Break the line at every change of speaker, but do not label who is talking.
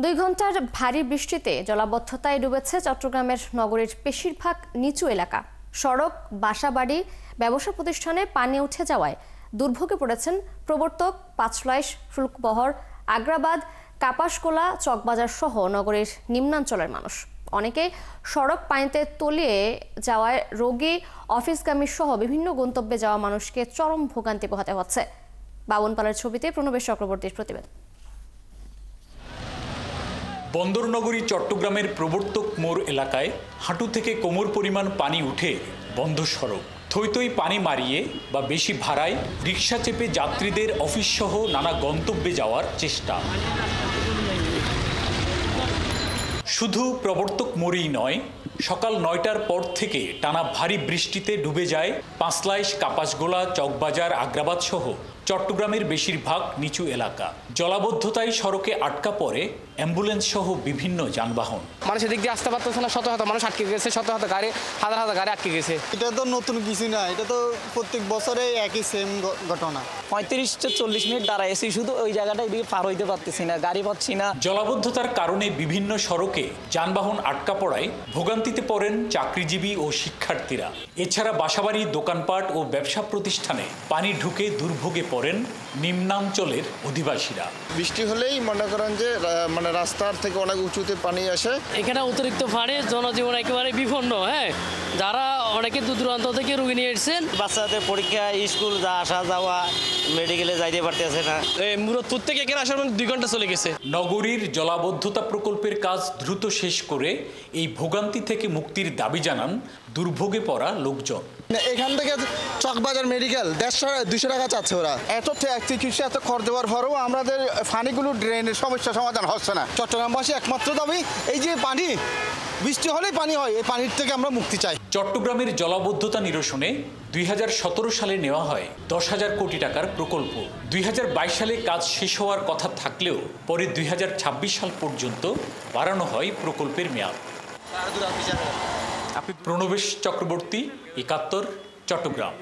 2 ঘন্টার ভারী বৃষ্টিতে জলাবদ্ধতায় ডুবেছে চট্টগ্রামের নগরীর বেশিরভাগ নিচু এলাকা। সড়ক, বাসাবাড়ি, ব্যবসা প্রতিষ্ঠানে পানি উঠে যাওয়ায় দুর্ভোগে পড়েছেন প্রবর্তক, পাঁচলাইশ, ফুলকবহর, আগ্রাবাদ, কাপাসগোলা, চকবাজার সহ নগরীর নিম্নাঞ্চলের মানুষ। অনেকে সড়ক পানিতে তলিয়ে যাওয়ায় রোগী, অফিসগামী সহ বিভিন্ন গন্তব্যে যাওয়া মানুষকে চরম ভোগান্তি পোহাতে হচ্ছে। বাবনপালের ছবিতে প্রণবেশ চক্রবর্তীর প্রতিবেদন।
বন্দরনগরী চট্টগ্রামের প্রবর্তক মোড় এলাকায় হাঁটু থেকে কোমর পরিমাণ পানি উঠে বন্ধ সড়ক। থইথই পানি মারিয়ে বা বেশি ভাড়ায় রিকশা চেপে যাত্রীদের অফিস সহ নানা গন্তব্যে যাওয়ার চেষ্টা। শুধু প্রবর্তক মোড়েই নয়, সকাল 9টার পর থেকে টানা ভারী বৃষ্টিতে ডুবে যায় পাঁচলাইশ, কাপাসগোলা, চকবাজার, আগ্রাবাদ সহ চট্টগ্রামের বেশিরভাগ নিচু এলাকা। জলাবদ্ধতায় সড়কে আটকা পড়ে অ্যাম্বুলেন্স সহ বিভিন্ন যানবাহন।
মানুষ এদিক দিয়ে আসতে পারতেছে না, শত শত মানুষ আটকে গেছে, শত শত গাড়ি, হাজার হাজার গাড়ি আটকে গেছে।
এটা তো নতুন কিছু না, এটা তো প্রত্যেক বছরে একই সেম ঘটনা।
35-40 মিনিট দাঁড়াইছি, শুধু ওই জায়গাটা এদিকে পার হইতে পারতেছি না, গাড়ি পাচ্ছি না।
জলাবদ্ধতার কারণে বিভিন্ন সড়কে যানবাহন আটকা পড়ায় ভোগান্তিতে পড়েন চাকরিজীবী ও শিক্ষার্থীরা। এছাড়া বাসাবাড়ি, দোকানপাট ও ব্যবসা প্রতিষ্ঠানে পানি ঢুকে দুর্ভোগে পড়েন নিম্নাঞ্চলের অধিবাসীরা।
বৃষ্টি হলেই মনে করেন যে রাস্তার থেকে অনেক উঁচুতে পানি আসে।
এখানে অতিরিক্ত পানি, জনজীবন একেবারে বিপন্ন। যারা অনেকে দূর দূরান্ত থেকে রুগী নিয়ে এসেছেন,
বাচ্চাদের পরীক্ষা, স্কুল আসা যাওয়া, মেডিকেলে যাইতে পারতেছে না।
মুরাদপুর থেকে এখানে আসার 2 ঘন্টা চলে গেছে।
নগরীর জলাবদ্ধতা প্রকল্পের কাজ দ্রুত শেষ করে এই ভোগান্তি থেকে মুক্তির দাবি জানান দুর্ভোগে পড়া লোকজন।
এখান থেকে চকবাজার মেডিকেল 150-200 টাকা চাচ্ছে ওরা। এত চিকিৎসা, এত খরচ দেওয়ার পরেও আমাদের পানিগুলো ড্রেনের সমস্যা সমাধান হচ্ছে না। চট্টগ্রামবাসী একমাত্র দাবি এই যে পানি, বৃষ্টি হলেই পানি হয়, এই পানির থেকে আমরা মুক্তি চাই।
চট্টগ্রামের জলাবদ্ধতা নিরসনে 2017 সালে নেওয়া হয় 10,000 কোটি টাকার প্রকল্প। 2022 সালে কাজ শেষ হওয়ার কথা থাকলেও পরে 2026 সাল পর্যন্ত বাড়ানো হয় প্রকল্পের মেয়াদ। প্রণবেশ চক্রবর্তী, 71, চট্টগ্রাম।